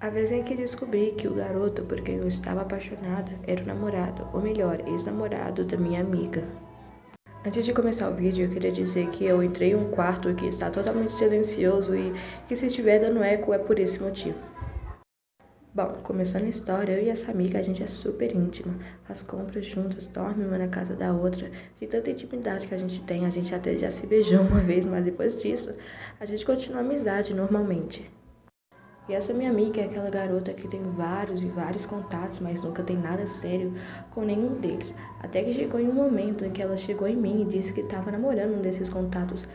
A vez em que descobri que o garoto por quem eu estava apaixonada era o namorado, ou melhor, ex-namorado da minha amiga. Antes de começar o vídeo, eu queria dizer que eu entrei em um quarto que está totalmente silencioso e que se estiver dando eco é por esse motivo. Bom, começando a história, eu e essa amiga, a gente é super íntima, faz compras juntas, dorme uma na casa da outra, de tanta intimidade que a gente até já se beijou uma vez, mas depois disso, a gente continua a amizade normalmente. E essa minha amiga é aquela garota que tem vários e vários contatos, mas nunca tem nada sério com nenhum deles. Até que chegou em um momento em que ela chegou em mim e disse que estava namorando um desses contatos.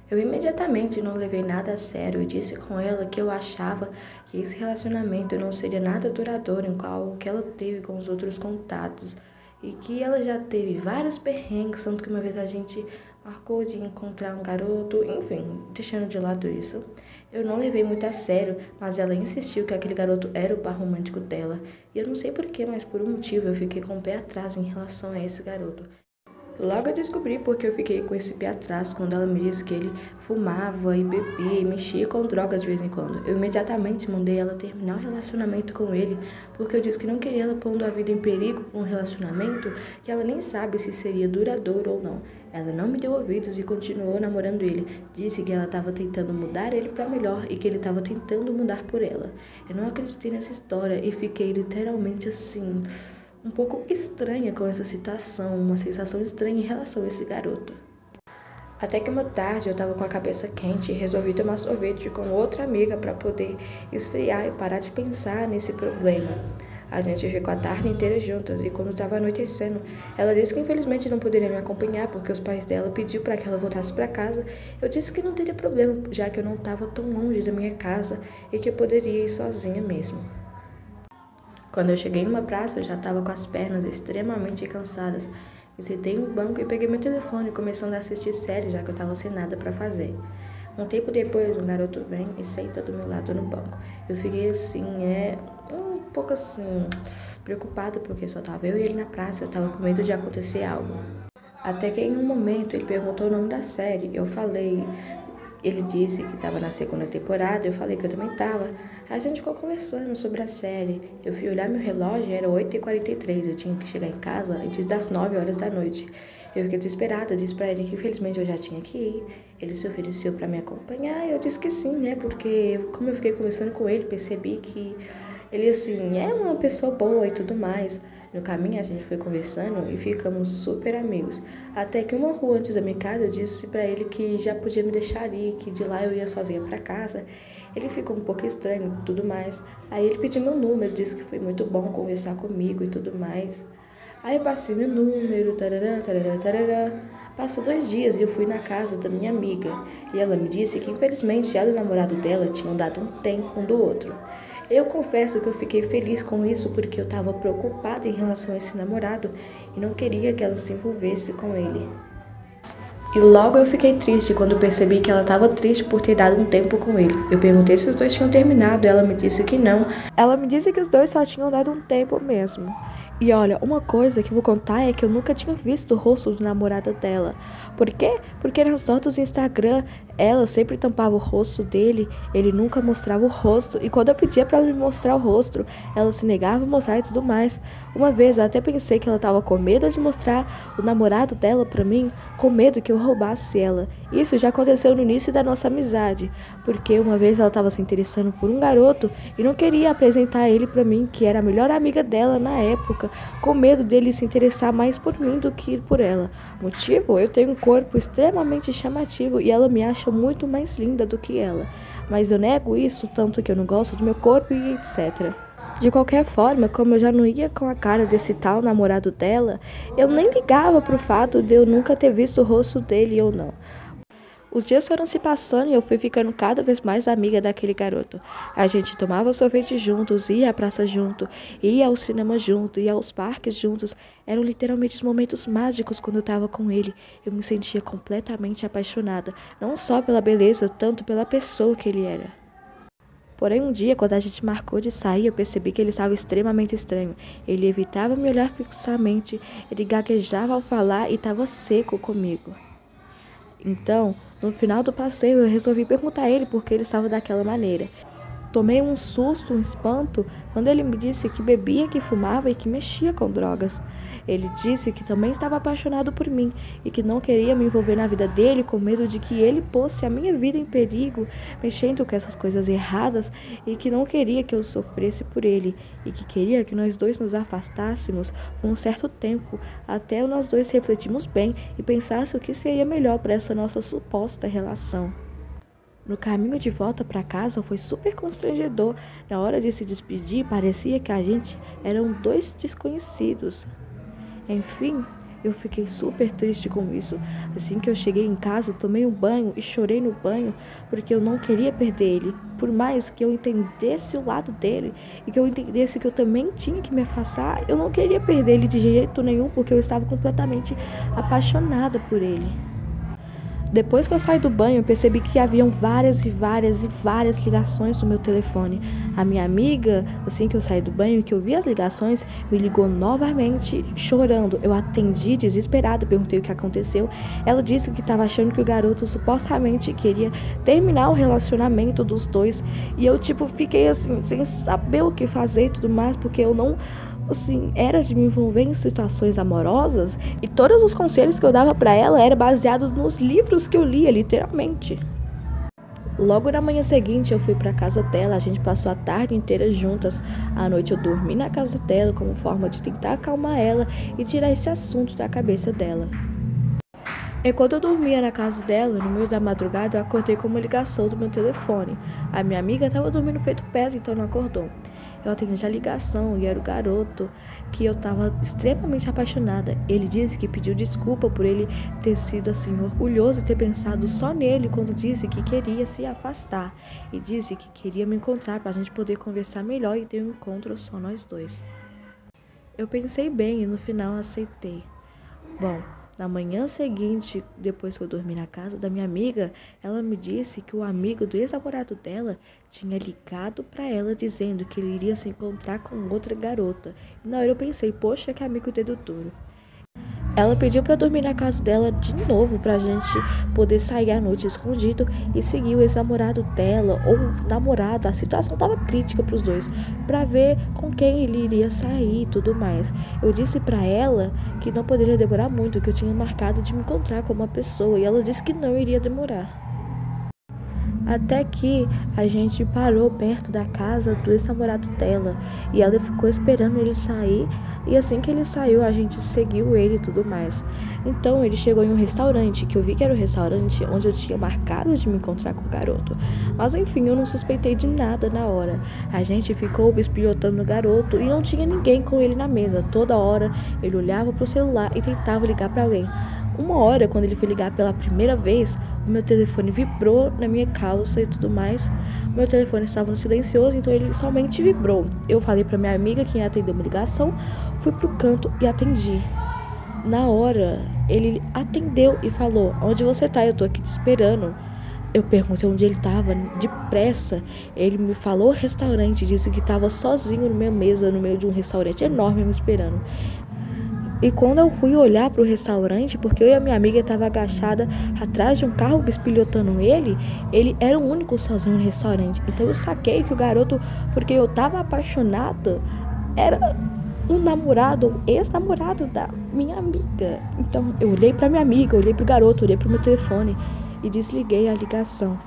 Eu imediatamente não levei nada a sério e disse com ela que eu achava que esse relacionamento não seria nada duradouro igual o que ela teve com os outros contatos. E que ela já teve vários perrengues, tanto que uma vez a gente marcou de encontrar um garoto, enfim, deixando de lado isso. Eu não levei muito a sério, mas ela insistiu que aquele garoto era o par romântico dela. E eu não sei porquê, mas por um motivo eu fiquei com o pé atrás em relação a esse garoto. Logo eu descobri porque eu fiquei com esse pé atrás quando ela me disse que ele fumava e bebia e mexia com droga de vez em quando. Eu imediatamente mandei ela terminar o relacionamento com ele, porque eu disse que não queria ela pondo a vida em perigo por um relacionamento que ela nem sabe se seria duradouro ou não. Ela não me deu ouvidos e continuou namorando ele. Disse que ela estava tentando mudar ele para melhor e que ele estava tentando mudar por ela. Eu não acreditei nessa história e fiquei literalmente assim, um pouco estranha com essa situação, uma sensação estranha em relação a esse garoto. Até que uma tarde eu estava com a cabeça quente e resolvi tomar sorvete com outra amiga para poder esfriar e parar de pensar nesse problema. A gente ficou a tarde inteira juntas e quando estava anoitecendo, ela disse que infelizmente não poderia me acompanhar porque os pais dela pediu para que ela voltasse para casa. Eu disse que não teria problema, já que eu não estava tão longe da minha casa e que eu poderia ir sozinha mesmo. Quando eu cheguei numa praça, eu já estava com as pernas extremamente cansadas. Me sentei um banco e peguei meu telefone, começando a assistir série, já que eu estava sem nada para fazer. Um tempo depois, um garoto vem e senta do meu lado no banco. Eu fiquei assim, um pouco assim, preocupada, porque só estava eu e ele na praça, eu estava com medo de acontecer algo. Até que em um momento ele perguntou o nome da série, eu falei. Ele disse que estava na segunda temporada, eu falei que eu também estava. A gente ficou conversando sobre a série. Eu fui olhar meu relógio, era 8h43, eu tinha que chegar em casa antes das 9 horas da noite. Eu fiquei desesperada, disse pra ele que infelizmente eu já tinha que ir. Ele se ofereceu para me acompanhar e eu disse que sim, né? Porque como eu fiquei conversando com ele, percebi que ele, assim, é uma pessoa boa e tudo mais. No caminho a gente foi conversando e ficamos super amigos. Até que uma rua antes da minha casa eu disse pra ele que já podia me deixar ir, que de lá eu ia sozinha pra casa. Ele ficou um pouco estranho e tudo mais. Aí ele pediu meu número, disse que foi muito bom conversar comigo e tudo mais. Aí eu passei meu número, tarará, tarará, tarará. Passou 2 dias e eu fui na casa da minha amiga. E ela me disse que infelizmente ela e o namorado dela tinham dado um tempo um do outro. Eu confesso que eu fiquei feliz com isso porque eu estava preocupada em relação a esse namorado e não queria que ela se envolvesse com ele. E logo eu fiquei triste quando percebi que ela estava triste por ter dado um tempo com ele. Eu perguntei se os dois tinham terminado e ela me disse que não. Ela me disse que os dois só tinham dado um tempo mesmo. E olha, uma coisa que eu vou contar é que eu nunca tinha visto o rosto do namorado dela. Por quê? Porque nas fotos do Instagram, ela sempre tampava o rosto dele, ele nunca mostrava o rosto. E quando eu pedia pra ela me mostrar o rosto, ela se negava a mostrar e tudo mais. Uma vez eu até pensei que ela tava com medo de mostrar o namorado dela pra mim, com medo que eu roubasse ela. Isso já aconteceu no início da nossa amizade, porque uma vez ela tava se interessando por um garoto e não queria apresentar ele pra mim, que era a melhor amiga dela na época, com medo dele se interessar mais por mim do que por ela. Motivo? Eu tenho um corpo extremamente chamativo e ela me acha muito mais linda do que ela. Mas eu nego isso, tanto que eu não gosto do meu corpo e etc. De qualquer forma, como eu já não ia com a cara desse tal namorado dela, eu nem ligava pro fato de eu nunca ter visto o rosto dele ou não. Os dias foram se passando e eu fui ficando cada vez mais amiga daquele garoto. A gente tomava sorvete juntos, ia à praça junto, ia ao cinema junto, ia aos parques juntos. Eram literalmente os momentos mágicos quando eu estava com ele. Eu me sentia completamente apaixonada, não só pela beleza, tanto pela pessoa que ele era. Porém, um dia, quando a gente marcou de sair, eu percebi que ele estava extremamente estranho. Ele evitava me olhar fixamente, ele gaguejava ao falar e estava seco comigo. Então, no final do passeio, eu resolvi perguntar a ele por que ele estava daquela maneira. tomei um susto, um espanto, quando ele me disse que bebia, que fumava e que mexia com drogas. Ele disse que também estava apaixonado por mim e que não queria me envolver na vida dele com medo de que ele pôsse a minha vida em perigo, mexendo com essas coisas erradas, e que não queria que eu sofresse por ele e que queria que nós dois nos afastássemos por um certo tempo, até nós dois refletirmos bem e pensássemos o que seria melhor para essa nossa suposta relação. No caminho de volta para casa foi super constrangedor. Na hora de se despedir, parecia que a gente eram dois desconhecidos. Enfim, eu fiquei super triste com isso. Assim que eu cheguei em casa, tomei um banho e chorei no banho porque eu não queria perder ele. Por mais que eu entendesse o lado dele e que eu entendesse que eu também tinha que me afastar, eu não queria perder ele de jeito nenhum porque eu estava completamente apaixonada por ele. Depois que eu saí do banho, eu percebi que haviam várias ligações no meu telefone. A minha amiga, assim que eu saí do banho, que eu vi as ligações, me ligou novamente, chorando. Eu atendi, desesperada, perguntei o que aconteceu. Ela disse que estava achando que o garoto supostamente queria terminar o relacionamento dos dois. E eu, fiquei assim, sem saber o que fazer e tudo mais, porque eu não... era de me envolver em situações amorosas, e todos os conselhos que eu dava pra ela eram baseados nos livros que eu lia, literalmente. Logo na manhã seguinte eu fui pra casa dela, a gente passou a tarde inteira juntas. À noite eu dormi na casa dela como forma de tentar acalmar ela e tirar esse assunto da cabeça dela. Enquanto eu dormia na casa dela, no meio da madrugada, eu acordei com uma ligação do meu telefone. A minha amiga estava dormindo feito pedra, então não acordou. Eu atendi a ligação e era o garoto que eu estava extremamente apaixonada. Ele disse que pediu desculpa por ele ter sido assim orgulhoso e ter pensado só nele quando disse que queria se afastar. E disse que queria me encontrar para a gente poder conversar melhor e ter um encontro só nós dois. Eu pensei bem e no final aceitei. Bom, na manhã seguinte, depois que eu dormi na casa da minha amiga, ela me disse que o amigo do ex-namorado dela tinha ligado para ela dizendo que ele iria se encontrar com outra garota. E na hora eu pensei, poxa, que amigo dedo duro. Ela pediu para dormir na casa dela de novo pra gente poder sair à noite escondido e seguir o ex-namorado dela ou namorada. A situação tava crítica pros dois, pra ver com quem ele iria sair e tudo mais. Eu disse pra ela que não poderia demorar muito, que eu tinha marcado de me encontrar com uma pessoa, e ela disse que não iria demorar. Até que a gente parou perto da casa do ex-namorado dela e ela ficou esperando ele sair, e assim que ele saiu a gente seguiu ele e tudo mais. Então ele chegou em um restaurante, que eu vi que era o restaurante onde eu tinha marcado de me encontrar com o garoto. Mas enfim, eu não suspeitei de nada na hora. A gente ficou bisbilhotando no garoto e não tinha ninguém com ele na mesa. Toda hora ele olhava pro celular e tentava ligar para alguém. Uma hora, quando ele foi ligar pela primeira vez, o meu telefone vibrou na minha calça e tudo mais. O meu telefone estava no silencioso, então ele somente vibrou. Eu falei pra minha amiga que ia atender uma ligação, fui pro canto e atendi. Na hora, ele atendeu e falou: "Onde você tá? Eu tô aqui te esperando." Eu perguntei onde ele estava, depressa. Ele me falou restaurante, disse que estava sozinho na minha mesa, no meio de um restaurante enorme me esperando. E quando eu fui olhar para o restaurante, porque eu e a minha amiga estavam agachada atrás de um carro espilhotando ele era o único sozinho no restaurante. Então eu saquei que o garoto, porque eu estava apaixonada, era um namorado, um ex-namorado da minha amiga. Então eu olhei para minha amiga, olhei para o garoto, olhei para o meu telefone e desliguei a ligação.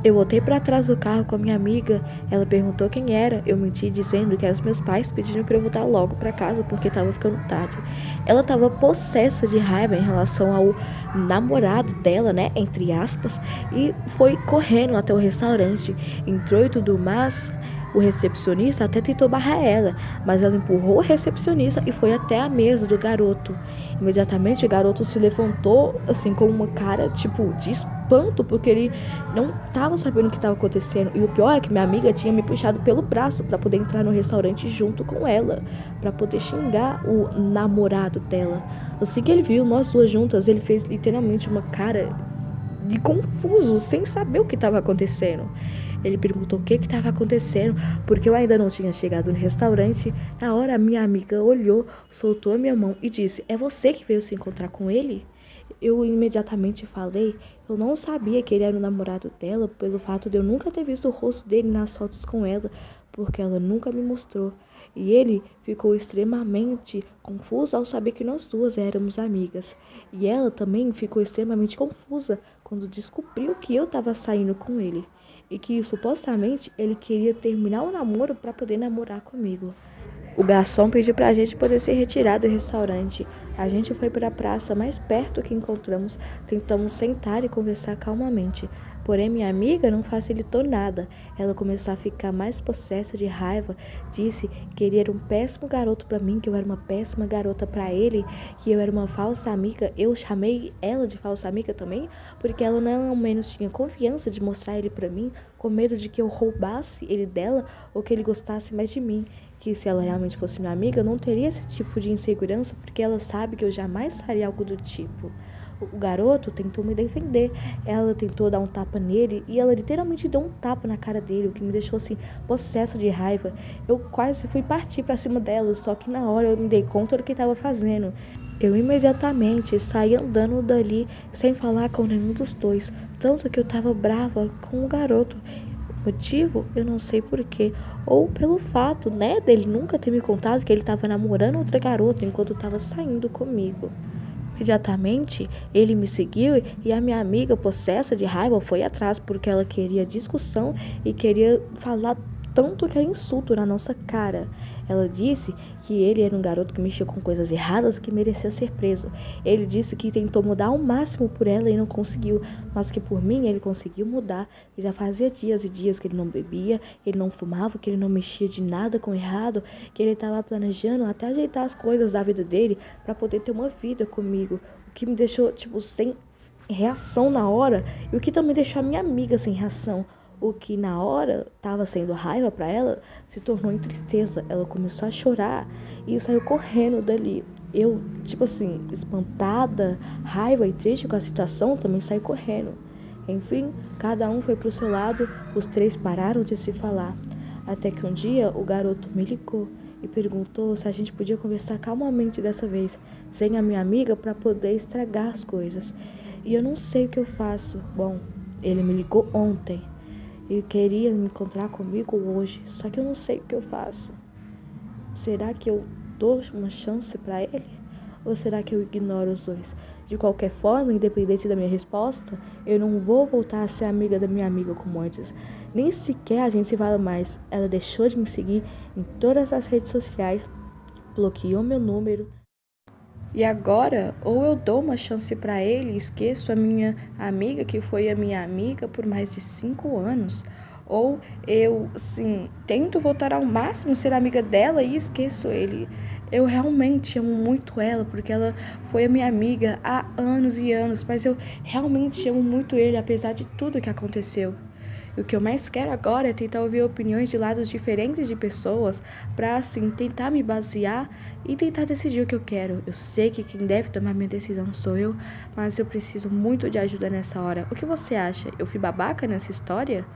Eu voltei para trás do carro com a minha amiga. Ela perguntou quem era. Eu menti dizendo que eram os meus pais pedindo para eu voltar logo para casa porque estava ficando tarde. Ela estava possessa de raiva em relação ao namorado dela, né, entre aspas, e foi correndo até o restaurante. Entrou e tudo, mas o recepcionista até tentou barrar ela, mas ela empurrou o recepcionista e foi até a mesa do garoto. Imediatamente o garoto se levantou assim com uma cara de espanto, porque ele não estava sabendo o que estava acontecendo. E o pior é que minha amiga tinha me puxado pelo braço para poder entrar no restaurante junto com ela, para poder xingar o namorado dela. Assim que ele viu nós duas juntas, ele fez literalmente uma cara de confuso, sem saber o que estava acontecendo. Ele perguntou o que estava acontecendo, porque eu ainda não tinha chegado no restaurante. Na hora, a minha amiga olhou, soltou a minha mão e disse: "É você que veio se encontrar com ele?" eu imediatamente falei, eu não sabia que ele era o namorado dela pelo fato de eu nunca ter visto o rosto dele nas fotos com ela, porque ela nunca me mostrou. E ele ficou extremamente confuso ao saber que nós duas éramos amigas. E ela também ficou extremamente confusa quando descobriu que eu estava saindo com ele. E que supostamente ele queria terminar o namoro para poder namorar comigo. O garçom pediu para a gente poder se retirar do restaurante. A gente foi para a praça mais perto que encontramos, tentamos sentar e conversar calmamente. Porém, minha amiga não facilitou nada. Ela começou a ficar mais possessa de raiva. Disse que ele era um péssimo garoto para mim, que eu era uma péssima garota para ele, que eu era uma falsa amiga. Eu chamei ela de falsa amiga também, porque ela não ao menos tinha confiança de mostrar ele para mim, com medo de que eu roubasse ele dela ou que ele gostasse mais de mim. Que se ela realmente fosse minha amiga, eu não teria esse tipo de insegurança, porque ela sabe que eu jamais faria algo do tipo. O garoto tentou me defender, ela tentou dar um tapa nele e ela literalmente deu um tapa na cara dele, o que me deixou assim, possessa de raiva. Eu quase fui partir pra cima dela, só que na hora eu me dei conta do que estava fazendo. Eu imediatamente saí andando dali sem falar com nenhum dos dois, tanto que eu tava brava com o garoto. Motivo? Eu não sei porquê. Ou pelo fato, né, dele nunca ter me contado que ele estava namorando outra garota enquanto estava saindo comigo. Imediatamente, ele me seguiu e a minha amiga, possessa de raiva, foi atrás porque ela queria discussão e queria falar tanto que era insulto na nossa cara. Ela disse que ele era um garoto que mexia com coisas erradas que merecia ser preso. Ele disse que tentou mudar ao máximo por ela e não conseguiu, mas que por mim ele conseguiu mudar. E já fazia dias e dias que ele não bebia, ele não fumava, que ele não mexia de nada com errado, que ele estava planejando até ajeitar as coisas da vida dele para poder ter uma vida comigo. O que me deixou, tipo, sem reação na hora e o que também deixou a minha amiga sem reação. O que na hora estava sendo raiva para ela se tornou em tristeza. Ela começou a chorar e saiu correndo dali. Eu, tipo assim, espantada, raiva e triste com a situação, também saí correndo. Enfim, cada um foi pro seu lado, os três pararam de se falar. Até que um dia o garoto me ligou e perguntou se a gente podia conversar calmamente dessa vez, sem a minha amiga, para poder estragar as coisas. E eu não sei o que eu faço. Bom, ele me ligou ontem. Ele queria me encontrar comigo hoje, só que eu não sei o que eu faço. Será que eu dou uma chance para ele? Ou será que eu ignoro os dois? De qualquer forma, independente da minha resposta, eu não vou voltar a ser amiga da minha amiga como antes. Nem sequer a gente se fala mais. Ela deixou de me seguir em todas as redes sociais, bloqueou meu número. E agora, ou eu dou uma chance para ele e esqueço a minha amiga, que foi a minha amiga por mais de 5 anos, ou eu, assim, tento voltar ao máximo ser amiga dela e esqueço ele. Eu realmente amo muito ela, porque ela foi a minha amiga há anos e anos, mas eu realmente amo muito ele, apesar de tudo que aconteceu. E o que eu mais quero agora é tentar ouvir opiniões de lados diferentes de pessoas para, assim, tentar me basear e tentar decidir o que eu quero. Eu sei que quem deve tomar minha decisão sou eu, mas eu preciso muito de ajuda nessa hora. O que você acha? Eu fui babaca nessa história?